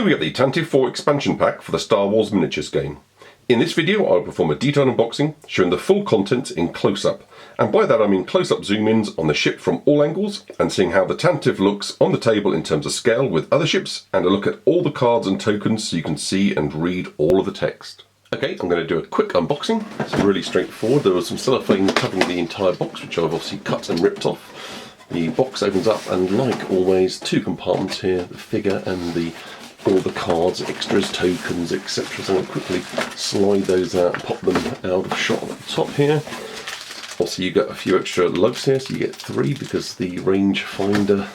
Here we have the Tantive 4 expansion pack for the Star Wars miniatures game. In this video I will perform a detailed unboxing showing the full contents in close-up, and by that I mean close-up zoom-ins on the ship from all angles and seeing how the Tantive looks on the table in terms of scale with other ships, and a look at all the cards and tokens so you can see and read all of the text. Okay, I'm going to do a quick unboxing. It's really straightforward. There was some cellophane covering the entire box, which I've obviously cut and ripped off. The box opens up, and like always, two compartments here, the figure and all the cards, extras, tokens, etc. So I'll quickly slide those out, pop them out of shot at the top here. Also, you get a few extra lugs here, so you get 3 because the rangefinder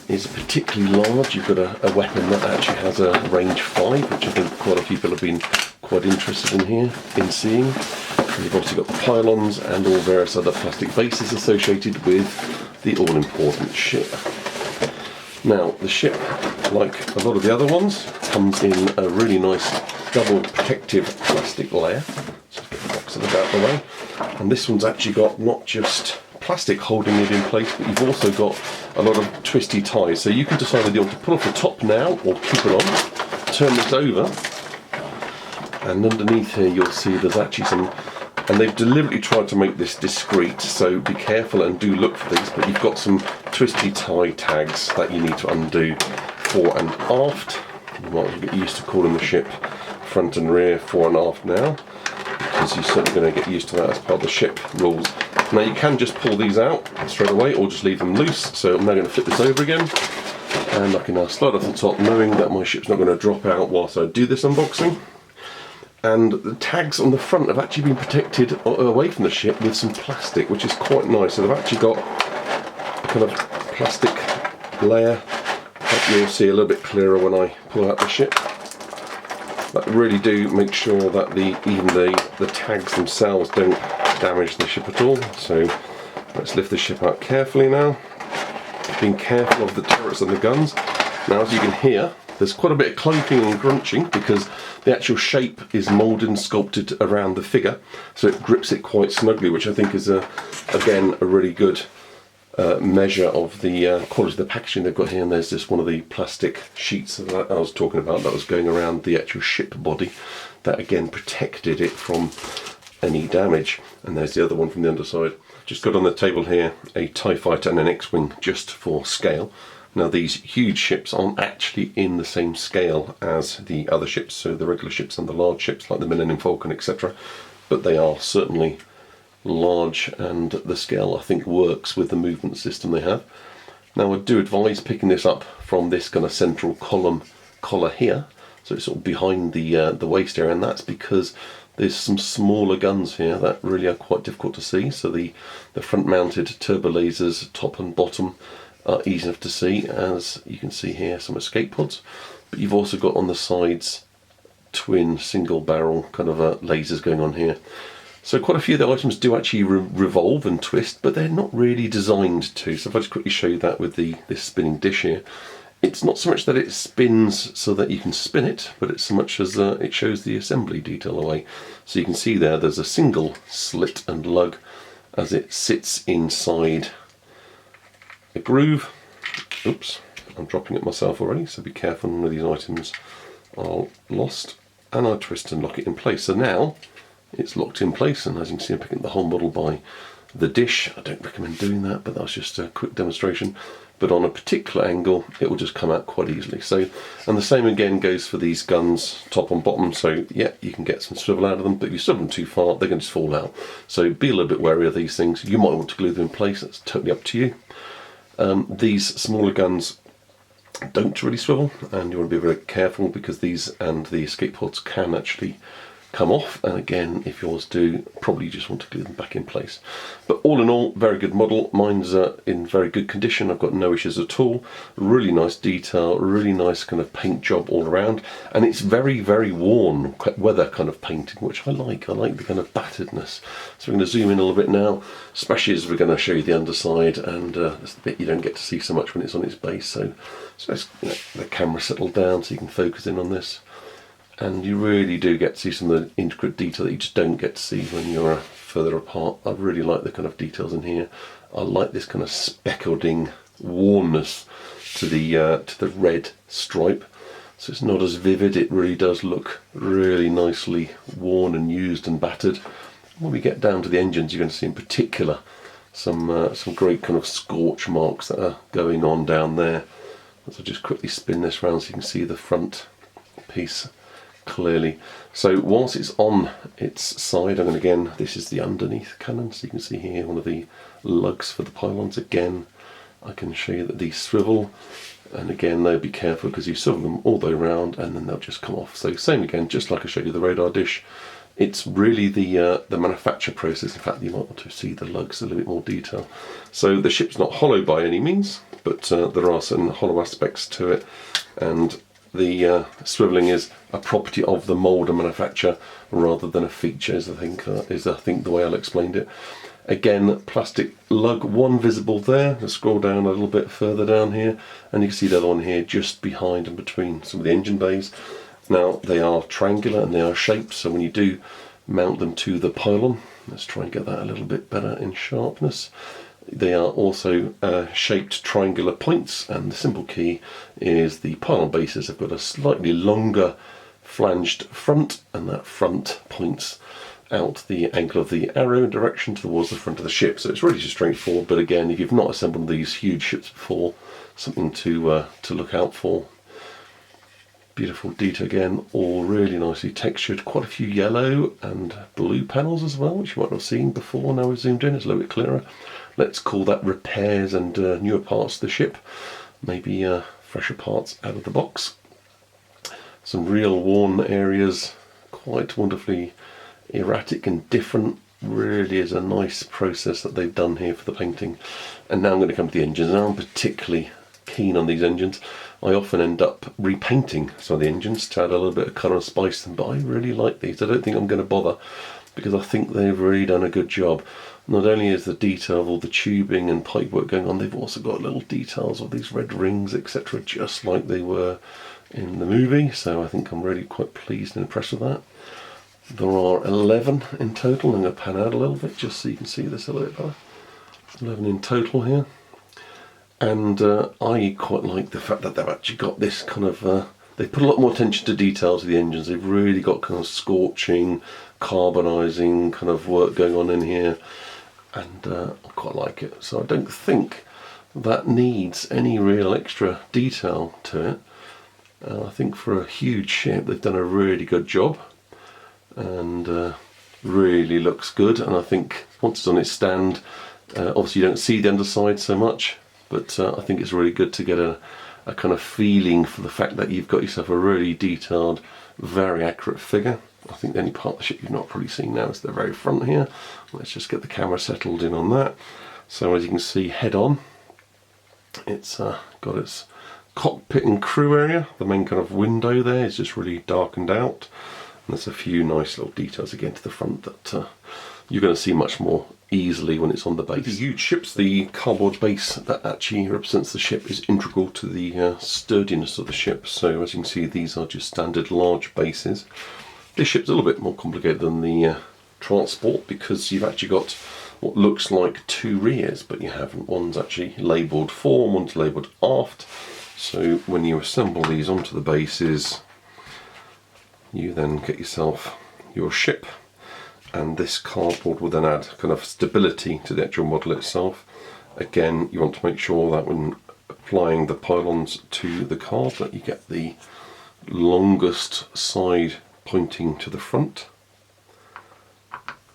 is particularly large. You've got a weapon that actually has a range 5, which I think quite a few people have been quite interested in here, in seeing. And you've also got the pylons and all various other plastic bases associated with the all-important ship. Now, the ship, like a lot of the other ones, comes in a really nice double protective plastic layer. So get the box out of the way. And this one's actually got not just plastic holding it in place, but you've also got a lot of twisty ties. So you can decide whether you want to pull off the top now or keep it on. Turn this over, and underneath here you'll see there's actually some, and they've deliberately tried to make this discreet, so be careful and do look for these, but you've got some twisty tie tags that you need to undo fore and aft. You might get used to calling the ship front and rear, fore and aft now, because you're certainly going to get used to that as part of the ship rules. Now you can just pull these out straight away or just leave them loose, so I'm now going to flip this over again, and I can now slide off the top knowing that my ship's not going to drop out whilst I do this unboxing. And the tags on the front have actually been protected away from the ship with some plastic, which is quite nice. So they've actually got a kind of plastic layer that you'll see a little bit clearer when I pull out the ship. That really do make sure that even the tags themselves don't damage the ship at all. So let's lift the ship out carefully now, being careful of the turrets and the guns. Now, as you can hear, there's quite a bit of clunking and grunching because the actual shape is moulded and sculpted around the figure, so it grips it quite snugly, which I think is again a really good measure of the quality of the packaging they've got here. And there's just one of the plastic sheets that I was talking about that was going around the actual ship body that again protected it from any damage. And there's the other one from the underside. Just got on the table here a TIE Fighter and an X-Wing just for scale. Now, these huge ships aren't actually in the same scale as the other ships, so the regular ships and the large ships like the Millennium Falcon, etc. But they are certainly large, and the scale I think works with the movement system they have. Now, I do advise picking this up from this kind of central collar here, so it's sort of behind the waist area, and that's because there's some smaller guns here that really are quite difficult to see. So the front-mounted turbo lasers, top and bottom, are easy enough to see. As you can see here, some escape pods, but you've also got on the sides twin single barrel kind of lasers going on here. So quite a few of the items do actually revolve and twist, but they're not really designed to. So if I just quickly show you that with this spinning dish here, it's not so much that it spins so that you can spin it, but it's so much as it shows the assembly detail away. So you can see there's a single slit and lug as it sits inside a groove. Oops, I'm dropping it myself already, so be careful, none of these items are lost. And I twist and lock it in place. So now it's locked in place, and as you can see I'm picking up the whole model by the dish. I don't recommend doing that, but that's just a quick demonstration. But on a particular angle it will just come out quite easily. So, and the same again goes for these guns, top and bottom. So yeah, you can get some swivel out of them, but if you swivel them too far they're going to just fall out. So be a little bit wary of these things. You might want to glue them in place, that's totally up to you. These smaller guns don't really swivel, and you want to be very careful because these and the escape pods can actually come off, and again, if yours do, probably you just want to glue them back in place. But all in all, very good model. Mine's in very good condition. I've got no issues at all. Really nice detail, really nice kind of paint job all around, and it's very, very worn weather kind of painting, which I like. I like the kind of batteredness. So we're going to zoom in a little bit now, especially as we're going to show you the underside, and that's the bit you don't get to see so much when it's on its base. So let's let the camera settle down so you can focus in on this. And you really do get to see some of the intricate detail that you just don't get to see when you're further apart. I really like the kind of details in here. I like this kind of speckling wornness to the red stripe. so it's not as vivid. It really does look really nicely worn and used and battered. When we get down to the engines, you're going to see in particular some great kind of scorch marks that are going on down there. So just quickly spin this round so you can see the front piece clearly. So whilst it's on its side, I'm going to, again, this is the underneath cannon, so you can see here one of the lugs for the pylons. Again, I can show you that these swivel, and again, though, be careful because you swivel them all the way around and then they'll just come off. So same again, just like I showed you the radar dish. It's really the manufacture process. In fact, you might want to see the lugs in a little bit more detail. So the ship's not hollow by any means, but there are some hollow aspects to it, and the swivelling is a property of the mould and manufacture rather than a feature, is I think the way I'll explain it. Again, plastic lug, one visible there. Let's scroll down a little bit further down here, and you can see the other one here just behind and between some of the engine bays. Now, they are triangular and they are shaped, so when you do mount them to the pylon, let's try and get that a little bit better in sharpness. They are also shaped triangular points, and the simple key is the pylon bases have got a slightly longer flanged front, and that front points out the angle of the arrow direction towards the front of the ship. So it's really just straightforward, but again, if you've not assembled these huge ships before, something to look out for. Beautiful detail again, all really nicely textured. Quite a few yellow and blue panels as well, which you might not have seen before. Now we've zoomed in, it's a little bit clearer. Let's call that repairs and newer parts of the ship. Maybe fresher parts out of the box. Some real worn areas, quite wonderfully erratic and different. Really is a nice process that they've done here for the painting. And now I'm going to come to the engines. Now I'm particularly keen on these engines. I often end up repainting some of the engines to add a little bit of colour and spice to them, but I really like these. I don't think I'm going to bother because I think they've really done a good job. Not only is the detail of all the tubing and pipework going on, they've also got little details of these red rings, etc., just like they were in the movie. So I think I'm really quite pleased and impressed with that. There are 11 in total. I'm going to pan out a little bit just so you can see this a little bit better. 11 in total here. And I quite like the fact that they've actually got this kind of, they put a lot more attention to detail to the engines. They've really got kind of scorching, carbonising kind of work going on in here, and I quite like it. So I don't think that needs any real extra detail to it. I think for a huge ship they've done a really good job, and really looks good. And I think once it's on its stand, obviously you don't see the underside so much, but I think it's really good to get a kind of feeling for the fact that you've got yourself a really detailed, very accurate figure. I think the only part of the ship you've not probably seen now is the very front here. Let's just get the camera settled in on that. So as you can see head on, it's got its cockpit and crew area. The main kind of window there is just really darkened out. And there's a few nice little details again to the front that you're going to see much more easily when it's on the base. The huge ships, the cardboard base that actually represents the ship is integral to the sturdiness of the ship. So as you can see, these are just standard large bases. This ship's a little bit more complicated than the transport because you've actually got what looks like two rears, but you haven't. One's actually labelled fore, one's labelled aft. So when you assemble these onto the bases, you then get yourself your ship, and this cardboard will then add kind of stability to the actual model itself. Again, you want to make sure that when applying the pylons to the card that you get the longest side pointing to the front,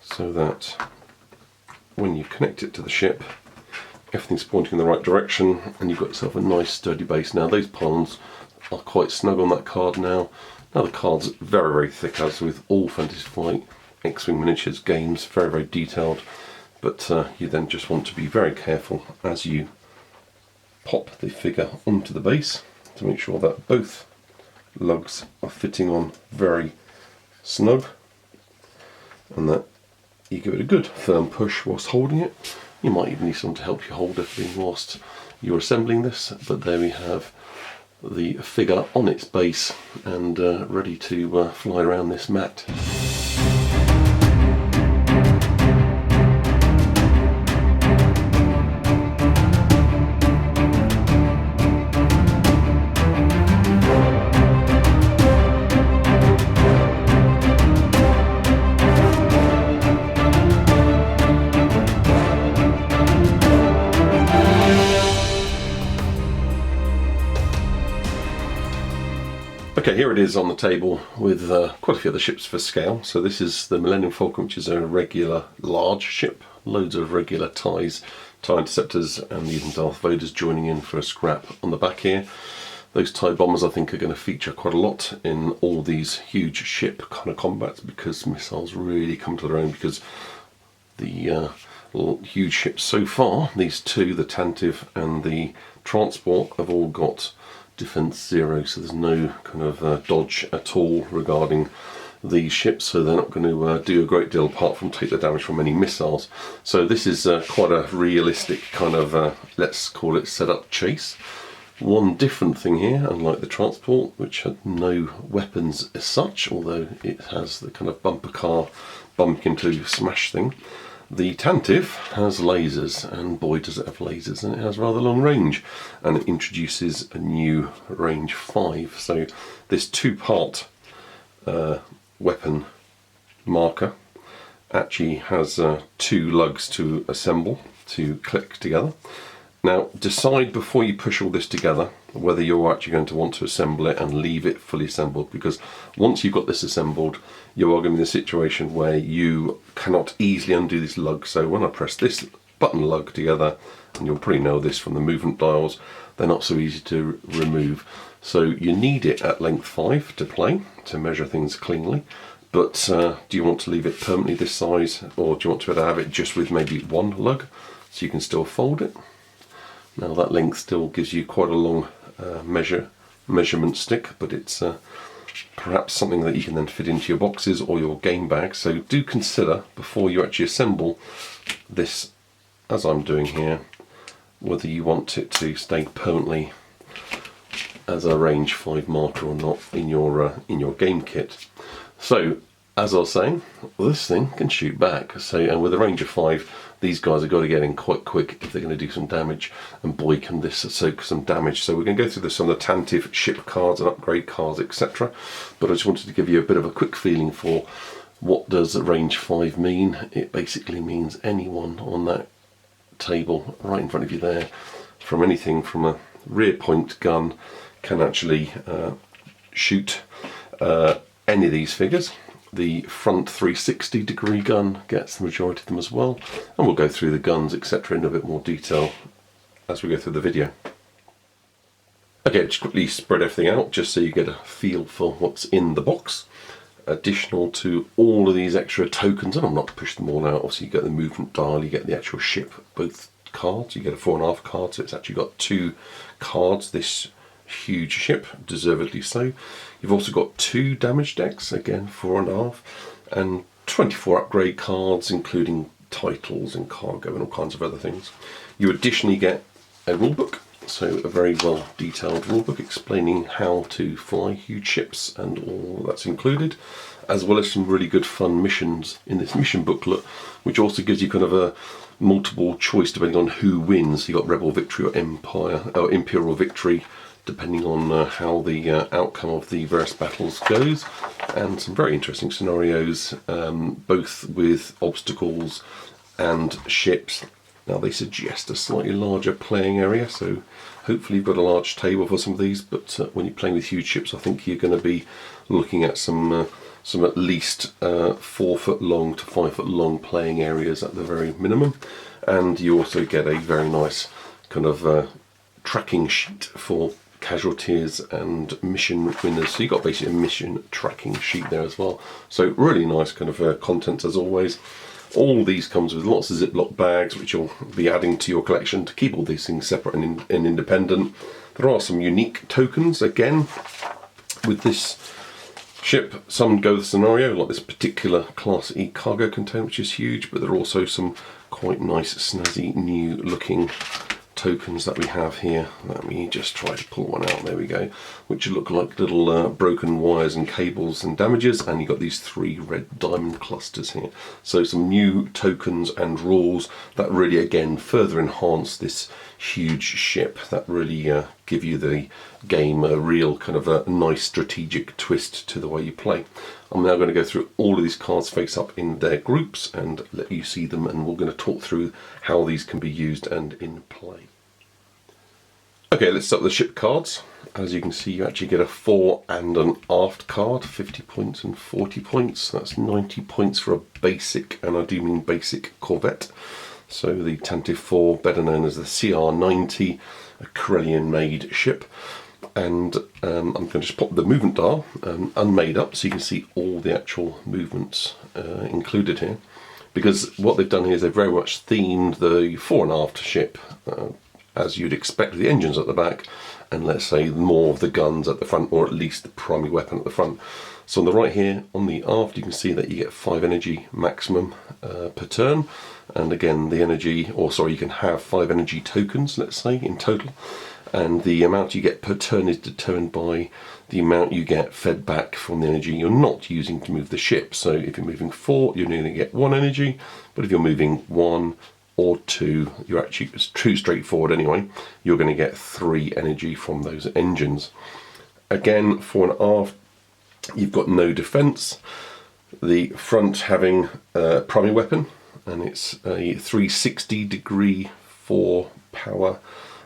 so that when you connect it to the ship, everything's pointing in the right direction and you've got yourself a nice sturdy base. Now those pylons are quite snug on that card now. Now the card's very, very thick, as with all Fantasy Flight X-Wing miniatures games, very, very detailed, but you then just want to be very careful as you pop the figure onto the base to make sure that both lugs are fitting on very snug, and that you give it a good firm push whilst holding it. You might even need someone to help you hold everything whilst you're assembling this, but there we have the figure on its base and ready to fly around this mat. Okay, here it is on the table with quite a few other ships for scale. So this is the Millennium Falcon, which is a regular large ship. Loads of regular TIEs, TIE Interceptors, and even Darth Vader's joining in for a scrap on the back here. Those TIE bombers I think are going to feature quite a lot in all these huge ship kind of combats, because missiles really come to their own, because the huge ships so far, these two, the Tantive and the Transport, have all got defense 0, so there's no kind of dodge at all regarding these ships, so they're not going to do a great deal apart from take the damage from any missiles. So this is quite a realistic kind of, let's call it, setup chase. One different thing here, unlike the Transport, which had no weapons as such, although it has the kind of bumper car bump into smash thing, the Tantive has lasers, and boy does it have lasers, and it has rather long range, and it introduces a new range 5. So this two-part weapon marker actually has 2 lugs to assemble, to click together. Now decide before you push all this together whether you're actually going to want to assemble it and leave it fully assembled, because once you've got this assembled, you are going to be in a situation where you cannot easily undo this lug. So when I press this button lug together, and you'll probably know this from the movement dials, they're not so easy to remove. So you need it at length 5 to play, to measure things cleanly. But do you want to leave it permanently this size, or do you want to have it just with maybe 1 lug so you can still fold it? Now that length still gives you quite a long measurement stick, but it's perhaps something that you can then fit into your boxes or your game bag. So do consider before you actually assemble this, as I'm doing here, whether you want it to stay permanently as a range 5 marker or not in your game kit. So as I was saying, this thing can shoot back. So, and with a range of 5, these guys have got to get in quite quick if they're going to do some damage, and boy can this soak some damage. So we're going to go through some of the Tantive ship cards and upgrade cards, etc. But I just wanted to give you a bit of a quick feeling for what does range 5 mean. It basically means anyone on that table right in front of you there, from anything from a rear point gun, can actually shoot any of these figures. The front 360-degree gun gets the majority of them as well, and we'll go through the guns, etc. in a bit more detail as we go through the video. Okay, just quickly spread everything out just so you get a feel for what's in the box. Additional to all of these extra tokens, and I'm not pushing them all out, obviously you get the movement dial, you get the actual ship, both cards, you get a 4.5 card, so it's actually got 2 cards, this huge ship, deservedly so. You've also got 2 damage decks, again 4.5, and 24 upgrade cards, including titles and cargo and all kinds of other things. You additionally get a rulebook, so a very well detailed rulebook explaining how to fly huge ships and all that's included, as well as some really good fun missions in this mission booklet, which also gives you kind of a multiple choice depending on who wins. You got Rebel Victory or Empire or Imperial Victory, depending on how the outcome of the various battles goes, and some very interesting scenarios, both with obstacles and ships. Now they suggest a slightly larger playing area, so hopefully you've got a large table for some of these, but when you're playing with huge ships I think you're going to be looking at some at least 4 foot long to 5 foot long playing areas at the very minimum. And you also get a very nice kind of tracking sheet for casualties and mission winners, so you got basically a mission tracking sheet there as well. So really nice kind of content as always. All these comes with lots of Ziploc bags, which you'll be adding to your collection to keep all these things separate and independent. There are some unique tokens again with this ship. Some go the scenario, like this particular Class E cargo container, which is huge, but there are also some quite nice snazzy new looking tokens that we have here. Let me just try to pull one out, there we go, which look like little broken wires and cables and damages, and you've got these 3 red diamond clusters here. So some new tokens and rules that really again further enhance this huge ship, that really give you the game a real kind of a nice strategic twist to the way you play. I'm now going to go through all of these cards face up in their groups and let you see them, and we're going to talk through how these can be used and in play. Okay, let's start with the ship cards. as you can see, you actually get a fore and an aft card, 50 points and 40 points. That's 90 points for a basic, and I do mean basic Corvette. So the Tantive 4, better known as the CR90, a Corellian made ship. And I'm going to just pop the movement dial unmade up so you can see all the actual movements included here. Because what they've done here is they've very much themed the fore and aft ship, as you'd expect, the engines at the back, and let's say more of the guns at the front, or at least the primary weapon at the front. So on the right here, on the aft, you can see that you get 5 energy maximum per turn. And again, the energy, or sorry, you can have 5 energy tokens, let's say, in total. And the amount you get per turn is determined by the amount you get fed back from the energy you're not using to move the ship. So if you're moving 4, you're only going to get 1 energy, but if you're moving 1 or 2, you're actually, it's too straightforward anyway, you're going to get 3 energy from those engines. Again, fore and aft, you've got no defense. The front having a primary weapon, and it's a 360 degree 4 power.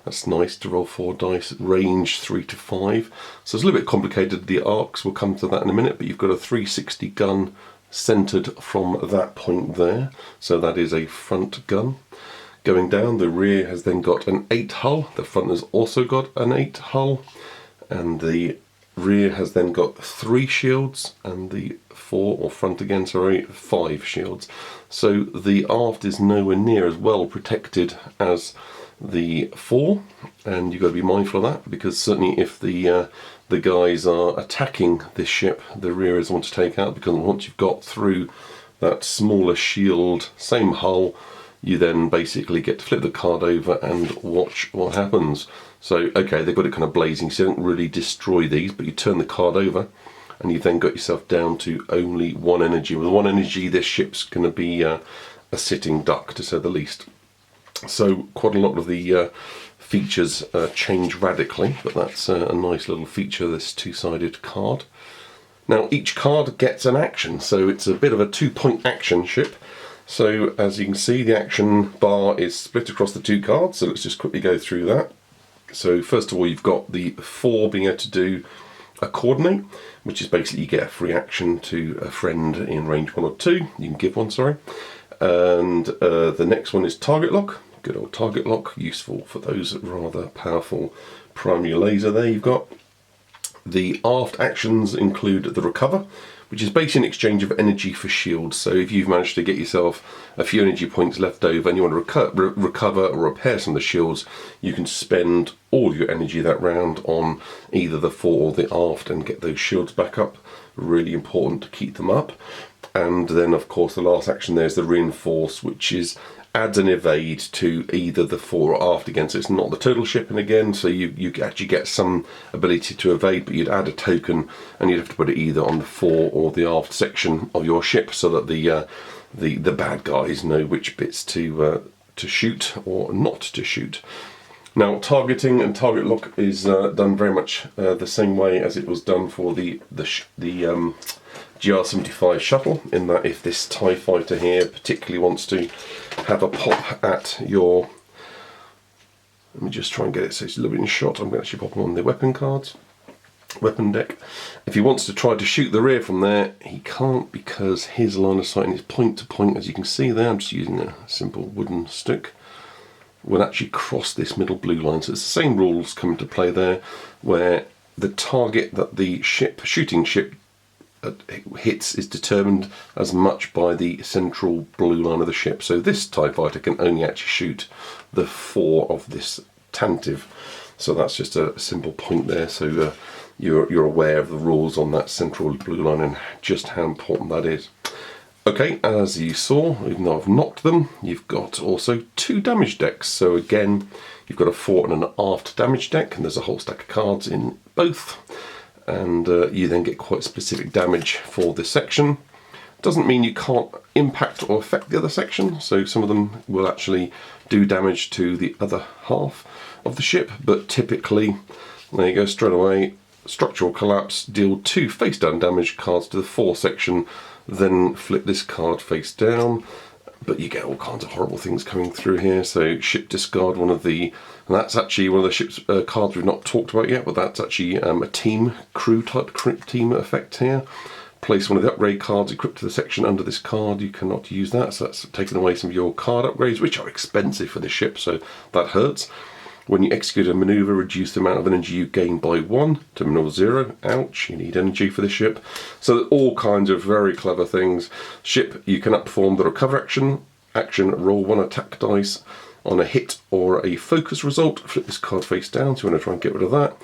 That's nice to roll 4 dice, range 3 to 5. So it's a little bit complicated, the arcs, we'll come to that in a minute, but you've got a 360 gun centered from that point there. So that is a front gun. Going down, the rear has then got an 8 hull, the front has also got an 8 hull, and the rear has then got 3 shields, and the fore, or front again, sorry, 5 shields. So the aft is nowhere near as well protected as the fore, and you've got to be mindful of that, because certainly if the guys are attacking this ship, the rear is one to take out, because once you've got through that smaller shield, same hull, you then basically get to flip the card over and watch what happens. So okay, they've got it kind of blazing, so you don't really destroy these, but you turn the card over and you've then got yourself down to only 1 energy. With 1 energy, this ship's going to be a sitting duck, to say the least. So quite a lot of the features change radically, but that's a nice little feature, this 2-sided card. Now each card gets an action, so it's a bit of a 2-point action ship. So as you can see, the action bar is split across the 2 cards, so let's just quickly go through that. So first of all, you've got the 4 being able to do a coordinate, which is basically you get a free action to a friend in range 1 or 2, you can give one, sorry. And the next one is target lock, good old target lock, useful for those rather powerful primary laser there you've got. The aft actions include the recover, which is basically an exchange of energy for shields. So if you've managed to get yourself a few energy points left over and you want to recover or repair some of the shields, you can spend all your energy that round on either the fore or the aft and get those shields back up. Really important to keep them up. And then of course the last action there is the reinforce, which is adds an evade to either the fore or aft again, so it's not the total shipping again, so you actually get some ability to evade, but you'd add a token and you'd have to put it either on the fore or the aft section of your ship so that the bad guys know which bits to shoot or not to shoot. Now targeting and target lock is done very much the same way as it was done for the GR75 shuttle, in that if this TIE fighter here particularly wants to have a pop at your, let me just try and get it so it's a little bit in shot, I'm going to actually pop them on the weapon cards, weapon deck. If he wants to try to shoot the rear from there, he can't, because his line of sight and his point to point, as you can see there, I'm just using a simple wooden stick, will actually cross this middle blue line. So it's the same rules come into play there, where the target that the shooting ship hits is determined as much by the central blue line of the ship. So this TIE fighter can only actually shoot the fore of this Tantive. So that's just a simple point there, so you're aware of the rules on that central blue line and just how important that is. Okay, as you saw, even though I've knocked them, you've got also 2 damage decks. So again, you've got a fore and an aft damage deck, and there's a whole stack of cards in both. And you then get quite specific damage for this section. Doesn't mean you can't impact or affect the other section, so some of them will actually do damage to the other half of the ship, but typically, there you go, straight away, structural collapse, deal 2 face down damage cards to the fore section, then flip this card face down, but you get all kinds of horrible things coming through here. So ship discard, and that's actually one of the ship's cards we've not talked about yet, but that's actually a team, crew type team effect here. Place one of the upgrade cards equipped to the section under this card. You cannot use that, so that's taking away some of your card upgrades, which are expensive for this ship, so that hurts. When you execute a maneuver, reduce the amount of energy you gain by 1 to minus 0. Ouch, you need energy for this ship. So all kinds of very clever things. Ship, you cannot perform the recover action. Roll 1 attack dice on a hit or a focus result. Flip this card face down, so you want to try and get rid of that.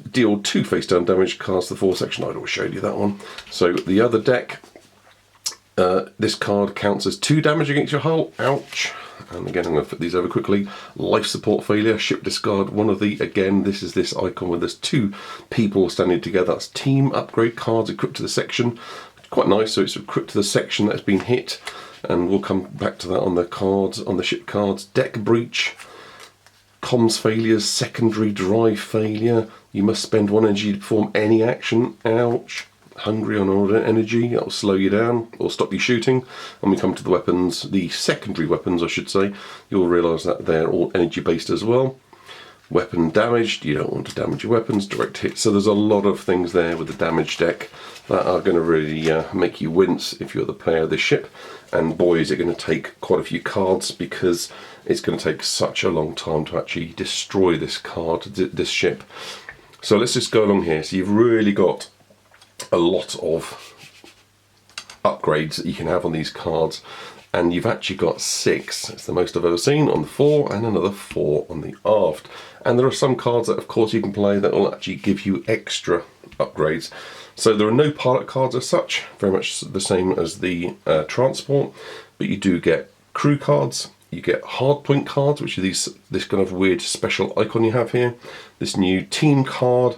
Deal 2 face down damage, cast the 4 section. I'd always showed you that one. So the other deck, this card counts as 2 damage against your hull. Ouch. And again, I'm going to put these over quickly. Life support failure, ship discard one of the, again, this is this icon where there's 2 people standing together. That's team upgrade cards equipped to the section. Quite nice, so it's equipped to the section that has been hit. And we'll come back to that on the cards, on the ship cards. Deck breach, comms failures, secondary drive failure. You must spend 1 energy to perform any action. Ouch. Hungry on order energy, that'll slow you down or stop you shooting. When we come to the weapons, the secondary weapons I should say, you'll realise that they're all energy based as well. Weapon damaged, you don't want to damage your weapons, direct hit. So there's a lot of things there with the damage deck that are going to really make you wince if you're the player of this ship. And boy, is it going to take quite a few cards, because it's going to take such a long time to actually destroy this card, this ship. So let's just go along here. So you've really got a lot of upgrades that you can have on these cards, and you've actually got 6. It's the most I've ever seen on the fore, and another 4 on the aft. And there are some cards that of course you can play that will actually give you extra upgrades. So there are no pilot cards as such, very much the same as the transport, but you do get crew cards. You get hardpoint cards, which are this kind of weird special icon you have here. This new team card,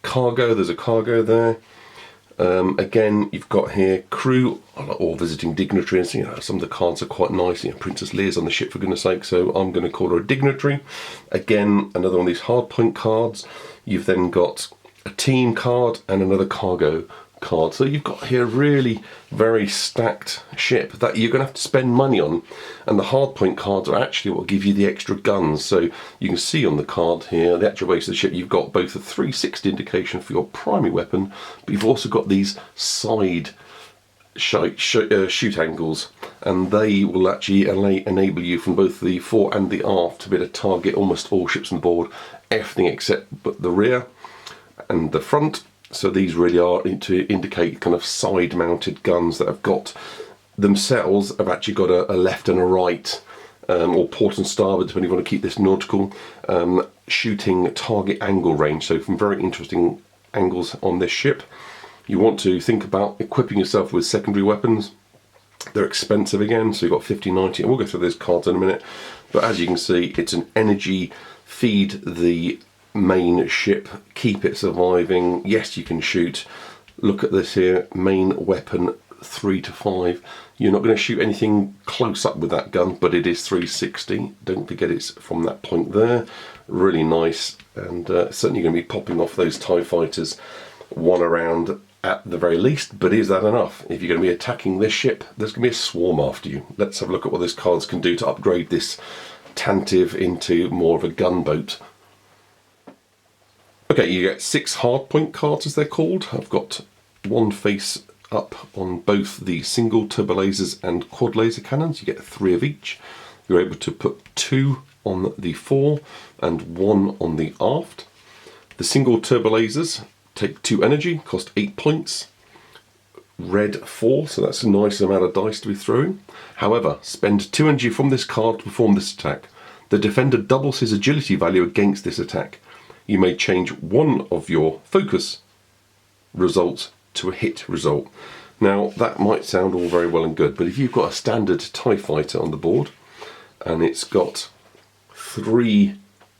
cargo, there's a cargo there. Again, you've got here crew or visiting dignitaries. You know, some of the cards are quite nice. You know, Princess Leia's on the ship, for goodness sake, so I'm going to call her a dignitary. Again, another one of these hardpoint cards. You've then got a team card and another cargo card. So you've got here a really very stacked ship that you're going to have to spend money on, and the hardpoint cards are actually what give you the extra guns. So you can see on the card here, the actual base of the ship, you've got both a 360 indication for your primary weapon, but you've also got these side shoot angles, and they will actually enable you from both the fore and the aft to be able to target almost all ships on board, everything except but the rear and the front. So these really are to indicate kind of side mounted guns that have got themselves, have actually got a left and a right, or port and starboard, depending if you want to keep this nautical, shooting target angle range. So from very interesting angles on this ship. You want to think about equipping yourself with secondary weapons. They're expensive again, so you've got 50, 90, and we'll go through those cards in a minute. But as you can see, it's an energy feed the main ship, keep it surviving. Yes, you can shoot. Look at this here, main weapon 3 to 5. You're not going to shoot anything close up with that gun, but it is 360. Don't forget it's from that point there. Really nice, and certainly going to be popping off those TIE fighters one around at the very least. But is that enough? If you're going to be attacking this ship, there's going to be a swarm after you. Let's have a look at what these cards can do to upgrade this Tantive into more of a gunboat. Okay, you get 6 hardpoint cards, as they're called. I've got 1 face up on both the single turbo lasers and quad laser cannons. You get 3 of each. You're able to put 2 on the fore and 1 on the aft. The single turbo lasers take 2 energy, cost 8 points. Red 4, so that's a nice amount of dice to be throwing. However, spend 2 energy from this card to perform this attack. The defender doubles his agility value against this attack. You may change one of your focus results to a hit result. Now, that might sound all very well and good, but if you've got a standard TIE fighter on the board and it's got 3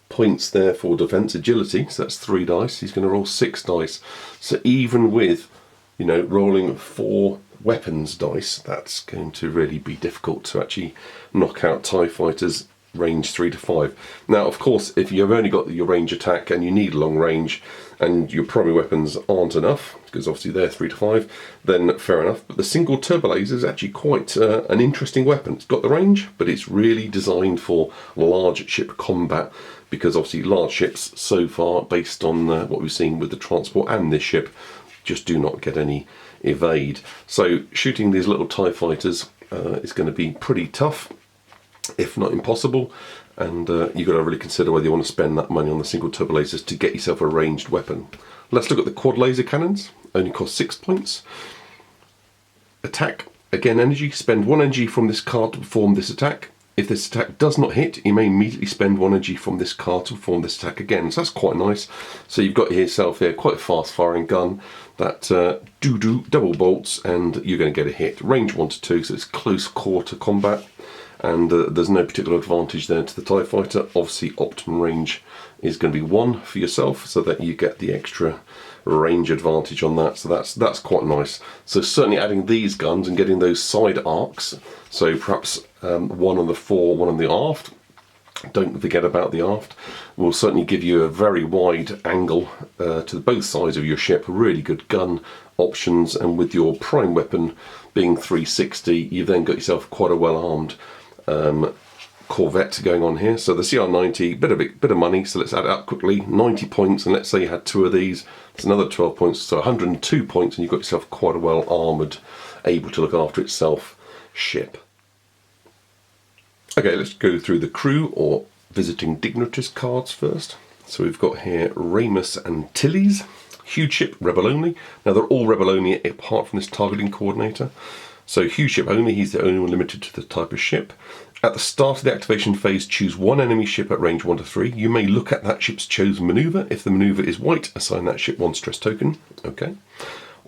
points there for defense agility, so that's 3 dice, he's going to roll 6 dice. So even with, you know, rolling 4 weapons dice, that's going to really be difficult to actually knock out TIE fighters range 3 to 5. Now, of course, if you've only got your range attack and you need long range and your primary weapons aren't enough, because obviously they're 3 to 5, then fair enough. But the single turbo laser is actually quite an interesting weapon. It's got the range, but it's really designed for large ship combat, because obviously large ships so far, based on what we've seen with the transport and this ship, just do not get any evade. So shooting these little TIE fighters is going to be pretty tough, if not impossible, and you've got to really consider whether you want to spend that money on the single turbo lasers to get yourself a ranged weapon. Let's look at the quad laser cannons. Only cost 6 points. Attack, again energy, spend 1 energy from this card to perform this attack. If this attack does not hit, you may immediately spend 1 energy from this card to perform this attack again. So that's quite nice. So you've got yourself here quite a fast firing gun that double bolts, and you're going to get a hit. Range 1 to 2, so it's close quarter combat, and there's no particular advantage there to the TIE fighter. Obviously optimum range is going to be 1 for yourself, so that you get the extra range advantage on that. So that's quite nice. So certainly adding these guns and getting those side arcs, so perhaps 1 on the fore, 1 on the aft, don't forget about the aft, will certainly give you a very wide angle to both sides of your ship. Really good gun options, and with your prime weapon being 360, you've then got yourself quite a well armed Corvette going on here. So the CR90, bit of money, so let's add it up quickly. 90 points, and let's say you had 2 of these, it's another 12 points, so 102 points, and you've got yourself quite a well armoured, able to look after itself ship. Okay, let's go through the crew or visiting dignitaries cards first. So we've got here Ramus and Tilly's. Huge ship, rebel only. Now they're all rebel only apart from this targeting coordinator. So huge ship only, he's the only one limited to the type of ship. At the start of the activation phase, choose 1 enemy ship at range 1 to 3. You may look at that ship's chosen manoeuvre. If the manoeuvre is white, assign that ship 1 stress token. Okay.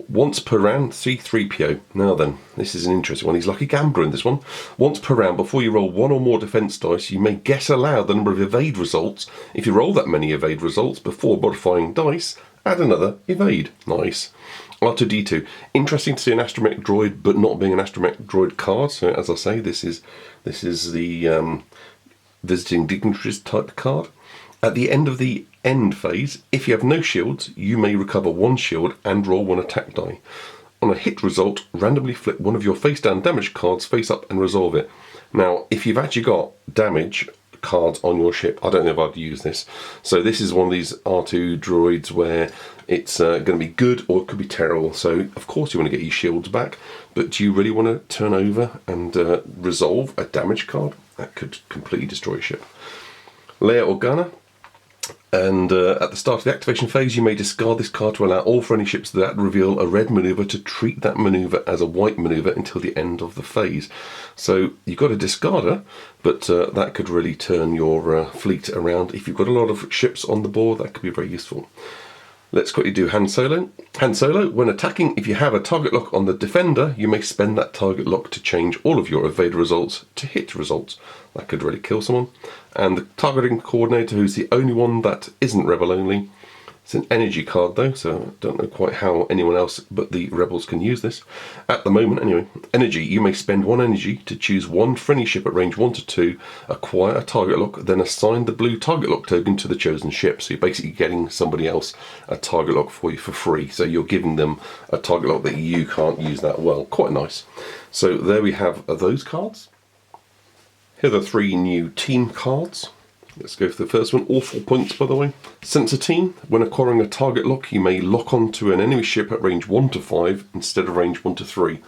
Once per round, C3PO. Now then, this is an interesting one. He's like a gambler in this one. Once per round, before you roll 1 or more defense dice, you may guess aloud the number of evade results. If you roll that many evade results before modifying dice, add another evade. Nice. R2-D2. Interesting to see an astromech droid, but not being an astromech droid card. So as I say, this is the visiting dignitaries type card. At the end of the end phase, if you have no shields, you may recover 1 shield and roll 1 attack die. On a hit result, randomly flip one of your face down damage cards face up and resolve it. Now, if you've actually got damage cards on your ship, I don't know if I'd use this. So this is one of these R2 droids where it's going to be good or it could be terrible. So of course you want to get your shields back, but do you really want to turn over and resolve a damage card? That could completely destroy your ship. Leia Organa. And at the start of the activation phase, you may discard this card to allow all friendly ships that reveal a red manoeuvre to treat that manoeuvre as a white manoeuvre until the end of the phase. So you've got to discard her, but that could really turn your fleet around. If you've got a lot of ships on the board, that could be very useful. Let's quickly do Han Solo. Han Solo, when attacking, if you have a target lock on the defender, you may spend that target lock to change all of your evade results to hit results. That could really kill someone. And the targeting coordinator, who's the only one that isn't rebel only. It's an energy card though, so I don't know quite how anyone else but the rebels can use this. At the moment anyway. Energy, you may spend 1 energy to choose 1 friendly ship at range 1 to 2, acquire a target lock, then assign the blue target lock token to the chosen ship. So you're basically getting somebody else a target lock for you for free. So you're giving them a target lock that you can't use that well. Quite nice. So there we have those cards. Here are the 3 new team cards. Let's go for the first one, all 4 points by the way. Sensor team, when acquiring a target lock, you may lock onto an enemy ship at range 1 to 5 instead of range 1 to 3.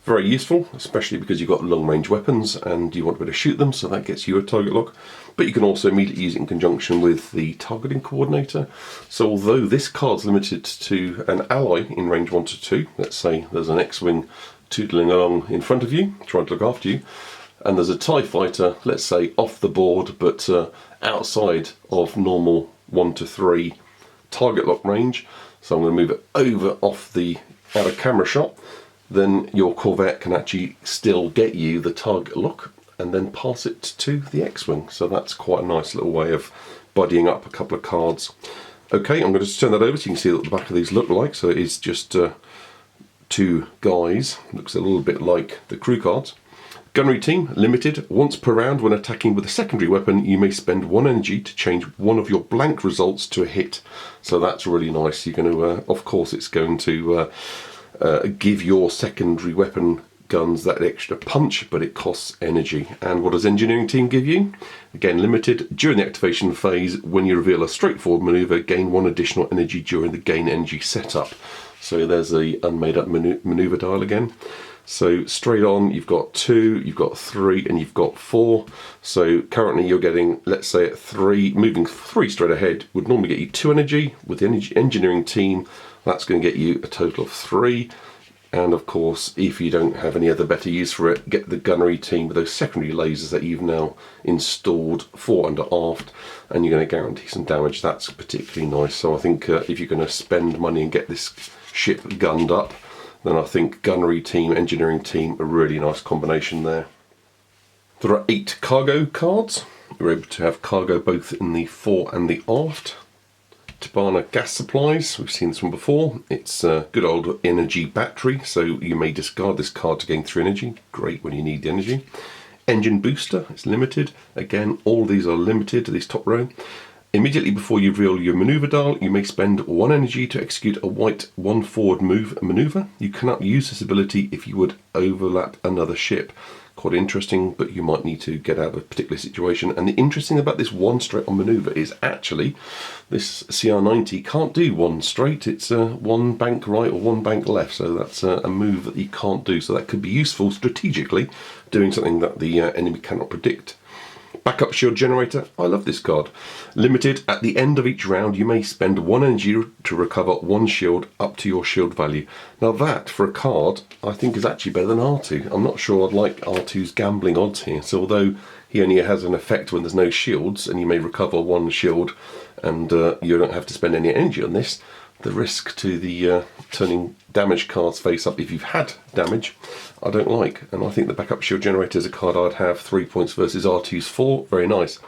Very useful, especially because you've got long range weapons and you want to be able to shoot them, so that gets you a target lock. But you can also immediately use it in conjunction with the targeting coordinator. So although this card's limited to an ally in range 1 to 2, let's say there's an X-Wing tootling along in front of you, trying to look after you, and there's a TIE fighter, let's say off the board, but outside of normal 1 to 3 target lock range, so I'm going to move it over off the out of camera shot, then your Corvette can actually still get you the target lock and then pass it to the X-Wing. So that's quite a nice little way of buddying up a couple of cards. Okay, I'm going to just turn that over so you can see what the back of these look like. So it is just 2 guys, looks a little bit like the crew cards. Gunnery team, limited. Once per round when attacking with a secondary weapon, you may spend 1 energy to change one of your blank results to a hit. So that's really nice. You're going to, of course, it's going to give your secondary weapon guns that extra punch, but it costs energy. And what does engineering team give you? Again, limited. During the activation phase, when you reveal a straightforward maneuver, gain 1 additional energy during the gain energy setup. So there's the unmade up maneuver dial again. So straight on, you've got 2, you've got 3, and you've got 4. So currently you're getting, let's say at 3, moving 3 straight ahead would normally get you 2 energy. With the engineering team, that's going to get you a total of 3. And of course, if you don't have any other better use for it, get the gunnery team with those secondary lasers that you've now installed fore and aft, and you're going to guarantee some damage. That's particularly nice. So I think if you're going to spend money and get this ship gunned up, then I think gunnery team, engineering team, a really nice combination there. There are 8 cargo cards. You're able to have cargo both in the fore and the aft. Tabana gas supplies, we've seen this one before. It's a good old energy battery, so you may discard this card to gain 3 energy. Great when you need the energy. Engine booster, it's limited. Again, all these are limited to this top row. Immediately before you reveal your maneuver dial, you may spend 1 energy to execute a white 1 forward move maneuver. You cannot use this ability if you would overlap another ship. Quite interesting, but you might need to get out of a particular situation. And the interesting about this 1 straight on maneuver is actually this CR90 can't do 1 straight. It's 1 bank right or 1 bank left. So that's a move that you can't do. So that could be useful strategically, doing something that the enemy cannot predict. Backup shield generator, I love this card. Limited, at the end of each round you may spend 1 energy to recover 1 shield up to your shield value. Now that, for a card, I think is actually better than R2. I'm not sure I'd like R2's gambling odds here. So although he only has an effect when there's no shields, and you may recover 1 shield, and you don't have to spend any energy on this, the risk to the turning damage cards face up if you've had damage, I don't like. And I think the backup shield generator is a card I'd have 3 points versus R2's 4. Very nice.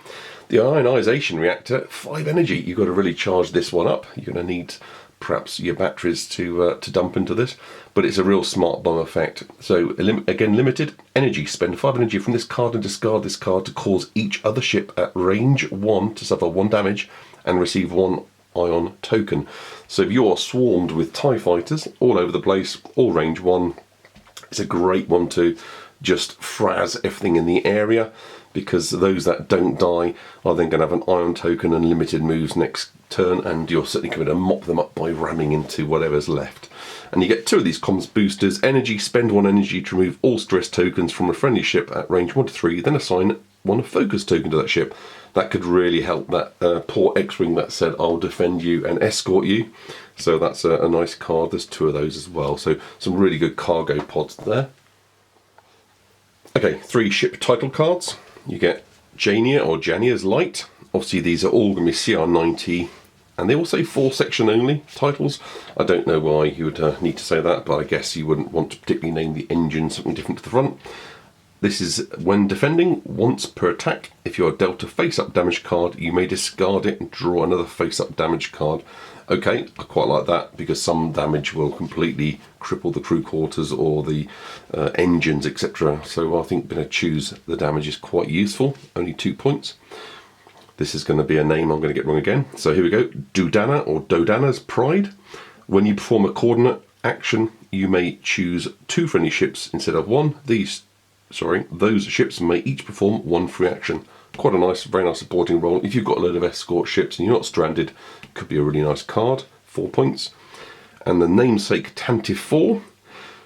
The ionization reactor, 5 energy. You've got to really charge this one up. You're going to need perhaps your batteries to dump into this, but it's a real smart bomb effect. So again, limited energy. Spend 5 energy from this card and discard this card to cause each other ship at range 1 to suffer 1 damage and receive 1 ion token. So if you're swarmed with TIE fighters all over the place, all range 1, it's a great one to just frazz everything in the area, because those that don't die are then going to have an ion token and limited moves next turn, and you're certainly going to mop them up by ramming into whatever's left. And you get 2 of these comms boosters. Energy, spend 1 energy to remove all stress tokens from a friendly ship at range 1 to 3, then assign 1 focus token to that ship. That could really help that poor X-Wing that said, I'll defend you and escort you. So that's a nice card. There's 2 of those as well. So some really good cargo pods there. Okay, 3 ship title cards. You get Jania or Jania's Light. Obviously these are all going to be CR90, and they all say 4 section only titles. I don't know why you would need to say that, but I guess you wouldn't want to particularly name the engine something different to the front. This is when defending, once per attack. If you're dealt a face-up damage card, you may discard it and draw another face-up damage card. Okay, I quite like that, because some damage will completely cripple the crew quarters or the engines, etc. So I think going to choose the damage is quite useful. Only 2 points. This is going to be a name I'm going to get wrong again. So here we go. Dudana or Dodana's Pride. When you perform a coordinate action, you may choose 2 friendly ships instead of 1. Those ships may each perform 1 free action. Quite a nice, very nice supporting role. If you've got a load of escort ships and you're not stranded, it could be a really nice card. 4 points. And the namesake Tantive 4.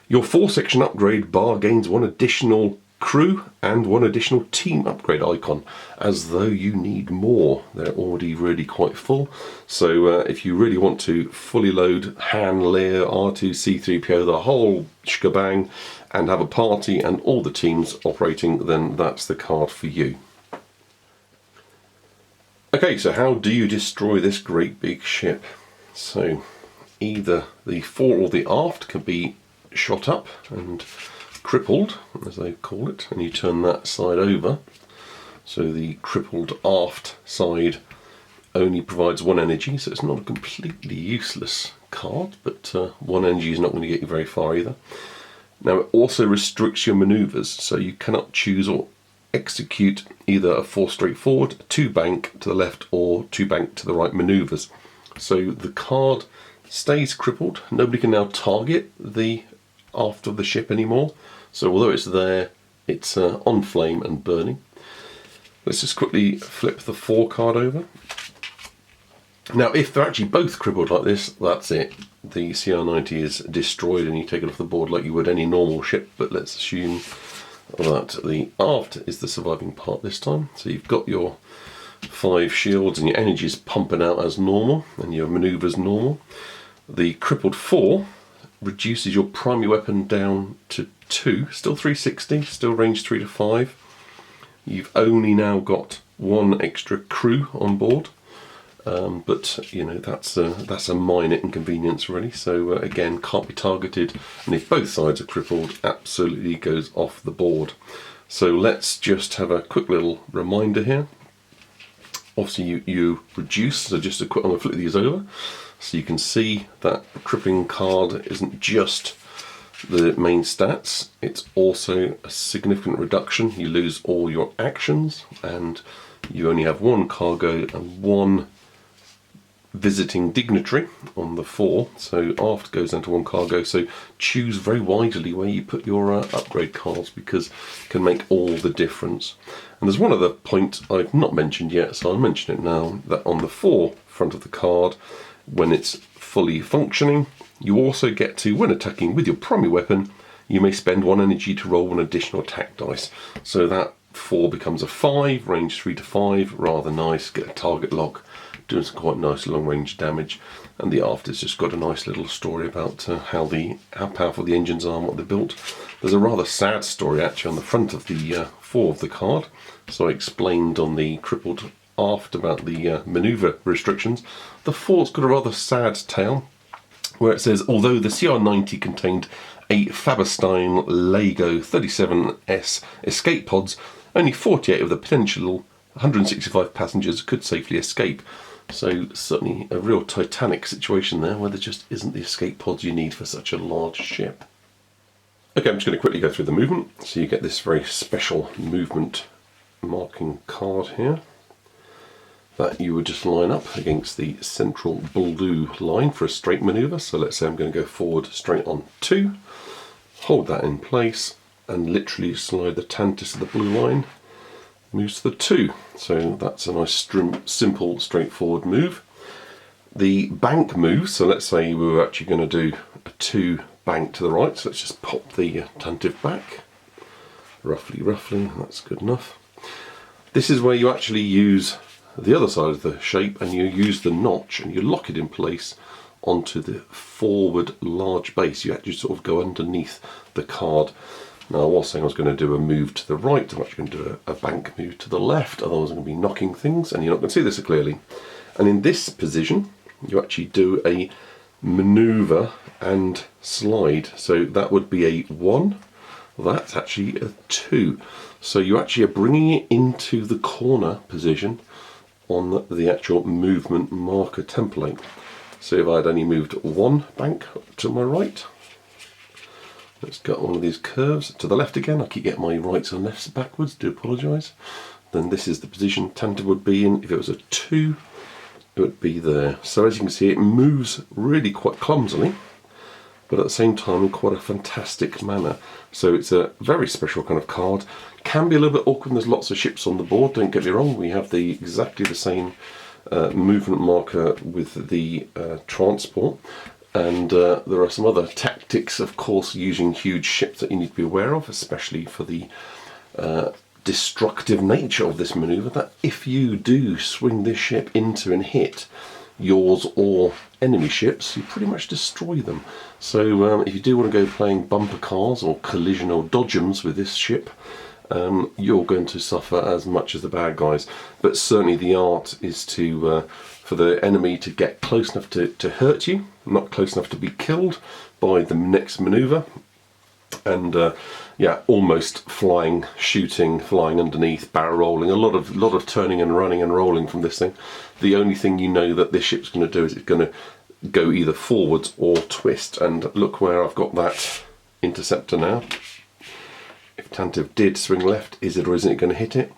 Your 4 section upgrade bar gains 1 additional crew and 1 additional team upgrade icon, as though you need more. They're already really quite full. So if you really want to fully load Han, Leia, R2, C-3PO, the whole shebang, and have a party and all the teams operating, then that's the card for you. Okay, so how do you destroy this great big ship? So either the fore or the aft can be shot up and crippled, as they call it, and you turn that side over. So the crippled aft side only provides 1 energy, so it's not a completely useless card, but 1 energy is not going to get you very far either. Now it also restricts your manoeuvres, so you cannot choose or execute either a 4 straight forward, 2 bank to the left or 2 bank to the right manoeuvres. So the card stays crippled. Nobody can now target the aft of the ship anymore. So although it's there, it's on flame and burning. Let's just quickly flip the 4 card over. Now if they're actually both crippled like this, that's it. The CR90 is destroyed and you take it off the board like you would any normal ship, but let's assume that the aft is the surviving part this time. So you've got your 5 shields and your energy is pumping out as normal and your manoeuvres normal. The crippled 4 reduces your primary weapon down to 2, still 360, still range 3 to 5. You've only now got 1 extra crew on board, but you know that's a minor inconvenience really. So again, can't be targeted, and if both sides are crippled, absolutely goes off the board. So let's just have a quick little reminder here. Obviously you reduce, so just I'm going to flip these over so you can see that the crippling card isn't just the main stats, it's also a significant reduction. You lose all your actions and you only have 1 cargo and 1 visiting dignitary on the 4, so aft goes down to 1 cargo. So choose very wisely where you put your upgrade cards, because it can make all the difference. And there's one other point I've not mentioned yet, so I'll mention it now, that on the 4 front of the card, when it's fully functioning, you also get to, when attacking with your primary weapon, you may spend 1 energy to roll 1 additional attack dice. So that 4 becomes a 5, range 3 to 5, rather nice, get a target lock, doing some quite nice long range damage. And the aft has just got a nice little story about how powerful the engines are and what they're built. There's a rather sad story actually on the front of the 4 of the card. So I explained on the crippled aft about the manoeuvre restrictions. The 4's got a rather sad tale, where it says, although the CR90 contained 8 Faberstein Lego 37S escape pods, only 48 of the potential 165 passengers could safely escape. So certainly a real Titanic situation there, where there just isn't the escape pods you need for such a large ship. Okay, I'm just going to quickly go through the movement. So you get this very special movement marking card here that you would just line up against the central blue line for a straight manoeuvre. So let's say I'm going to go forward straight on 2, hold that in place and literally slide the Tantive to the blue line, moves to the 2. So that's a nice simple straightforward move. The bank move, so let's say we were actually going to do a 2 bank to the right, so let's just pop the Tantive back, roughly, that's good enough. This is where you actually use the other side of the shape and you use the notch and you lock it in place onto the forward large base. You actually sort of go underneath the card. Now I was saying I was going to do a move to the right, I'm actually going to do a bank move to the left, otherwise I'm going to be knocking things and you're not going to see this so clearly. And in this position you actually do a manoeuvre and slide, so that would be a 1, that's actually a 2. So you actually are bringing it into the corner position on the actual movement marker template. So if I'd only moved 1 bank to my right, let's get one of these curves to the left again. I keep getting my rights and lefts backwards, do apologise. Then this is the position Tantive would be in. If it was a 2, it would be there. So as you can see, it moves really quite clumsily, but at the same time in quite a fantastic manner. So it's a very special kind of card. Can be a little bit awkward when there's lots of ships on the board, don't get me wrong. We have exactly the same movement marker with the transport, and there are some other tactics, of course, using huge ships that you need to be aware of, especially for the destructive nature of this manoeuvre, that if you do swing this ship into and hit yours or enemy ships, you pretty much destroy them. So if you do want to go playing bumper cars or collision or dodgems with this ship, you're going to suffer as much as the bad guys. But certainly the art is to for the enemy to get close enough to hurt you, not close enough to be killed by the next manoeuvre. And yeah, almost flying, shooting, flying underneath, barrel rolling, a lot of turning and running and rolling from this thing. The only thing you know that this ship's going to do is it's going to go either forwards or twist. And look where I've got that interceptor now. If Tantive did swing left, is it or isn't it going to hit it?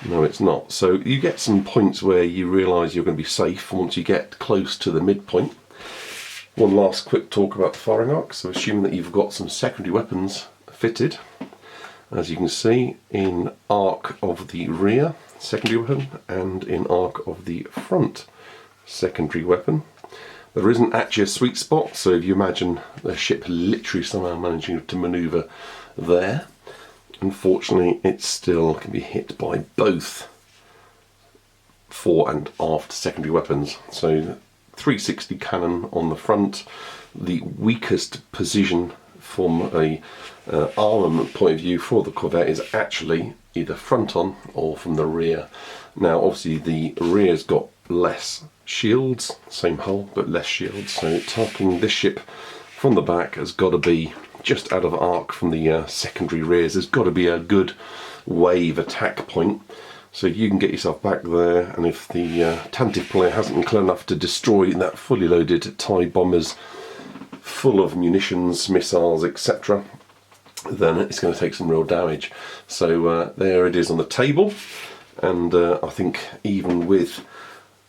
No, it's not. So you get some points where you realise you're going to be safe once you get close to the midpoint. One last quick talk about the firing arc. So assuming that you've got some secondary weapons fitted, as you can see, in arc of the rear secondary weapon and in arc of the front secondary weapon. There isn't actually a sweet spot, so if you imagine the ship literally somehow managing to manoeuvre there, unfortunately it still can be hit by both fore and aft secondary weapons. So 360 cannon on the front, the weakest position from a armament point of view for the Corvette is actually either front on or from the rear. Now obviously the rear's got less shields, same hull but less shields, so targeting this ship from the back has got to be just out of arc from the secondary rears. There's got to be a good wave attack point, so you can get yourself back there, and if the Tantive player hasn't been clever enough to destroy that fully loaded TIE bombers full of munitions, missiles, etc., then it's going to take some real damage. So there it is on the table, and I think even with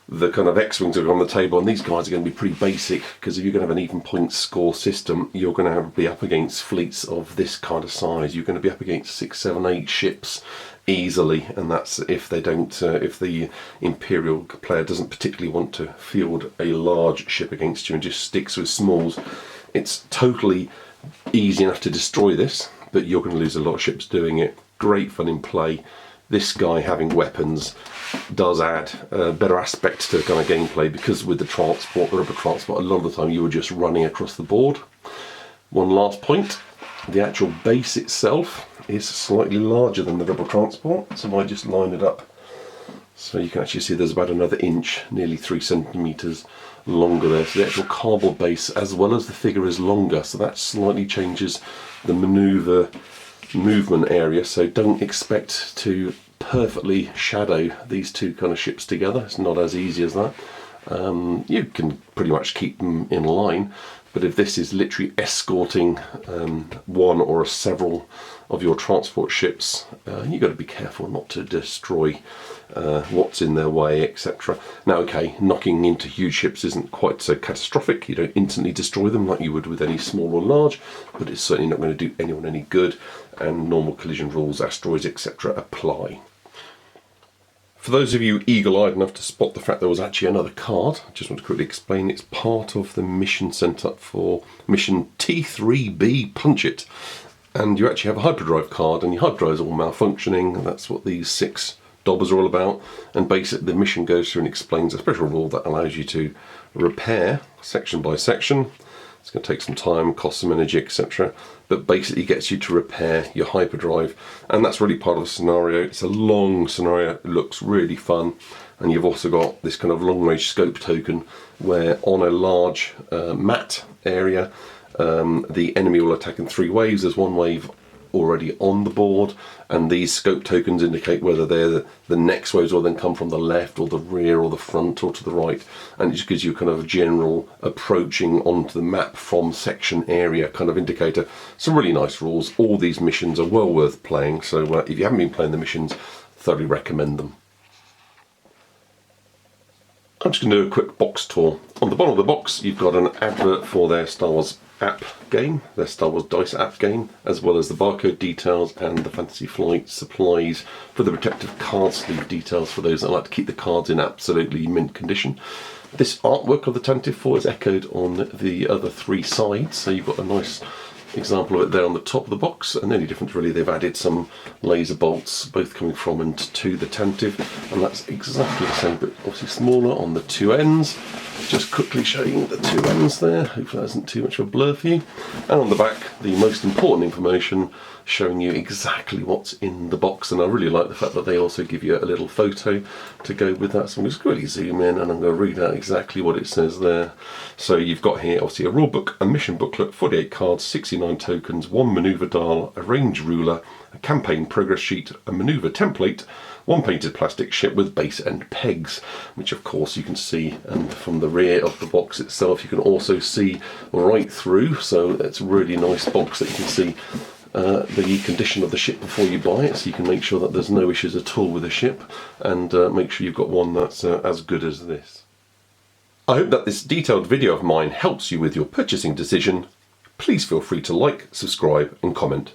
the kind of X-Wings that are on the table, and these guys are going to be pretty basic, because if you're going to have an even point score system, you're going to be up against fleets of this kind of size. You're going to be up against 6, 7, 8 ships easily, and that's if they don't, if the Imperial player doesn't particularly want to field a large ship against you and just sticks with smalls. It's totally easy enough to destroy this, but you're going to lose a lot of ships doing it. Great fun in play. This guy having weapons does add a better aspect to the kind of gameplay, because with the transport, the rubber transport, a lot of the time you were just running across the board. One last point, the actual base itself is slightly larger than the rubber transport, so I just line it up so you can actually see there's about another inch, nearly 3 centimetres longer there. So the actual cardboard base as well as the figure is longer, so that slightly changes the movement area, so don't expect to perfectly shadow these two kind of ships together. It's not as easy as that. You can pretty much keep them in line, but if this is literally escorting one or several of your transport ships, you've got to be careful not to destroy what's in their way, etc. Now okay, knocking into huge ships isn't quite so catastrophic. You don't instantly destroy them like you would with any small or large, but it's certainly not going to do anyone any good, and normal collision rules, asteroids, etc. apply. For those of you eagle-eyed enough to spot the fact there was actually another card, I just want to quickly explain it's part of the mission sent up for mission T3B Punch It. And you actually have a hyperdrive card, and your hyperdrive is all malfunctioning, and that's what these 6 dobbers are all about. And basically the mission goes through and explains a special rule that allows you to repair section by section. It's going to take some time, cost some energy, etc. But basically gets you to repair your hyperdrive, and that's really part of the scenario. It's a long scenario, it looks really fun, and you've also got this kind of long range scope token where on a large mat area the enemy will attack in 3 waves. There's one wave already on the board, and these scope tokens indicate whether they're the next waves will then come from the left or the rear or the front or to the right, and it just gives you kind of a general approaching onto the map from section area kind of indicator. Some really nice rules. All these missions are well worth playing, so if you haven't been playing the missions, thoroughly recommend them. I'm just going to do a quick box tour. On the bottom of the box you've got an advert for their Star Wars app game, their Star Wars Dice app game, as well as the barcode details and the Fantasy Flight supplies for the protective card sleeve details for those that like to keep the cards in absolutely mint condition. This artwork of the Tantive 4 is echoed on the other 3 sides, so you've got a nice example of it there on the top of the box, and the only difference really, they've added some laser bolts both coming from and to the Tantive, and that's exactly the same but obviously smaller on the 2 ends. Just quickly showing the 2 ends there, hopefully that isn't too much of a blur for you. And on the back, the most important information showing you exactly what's in the box, and I really like the fact that they also give you a little photo to go with that. So I'm just going to zoom in and I'm going to read out exactly what it says there. So you've got here obviously a rule book, a mission booklet, 48 cards, 60 99 tokens, 1 manoeuvre dial, a range ruler, a campaign progress sheet, a manoeuvre template, 1 painted plastic ship with base and pegs, which of course you can see, and from the rear of the box itself you can also see right through, so it's a really nice box that you can see the condition of the ship before you buy it, so you can make sure that there's no issues at all with the ship, and make sure you've got one that's as good as this. I hope that this detailed video of mine helps you with your purchasing decision. Please feel free to like, subscribe and comment.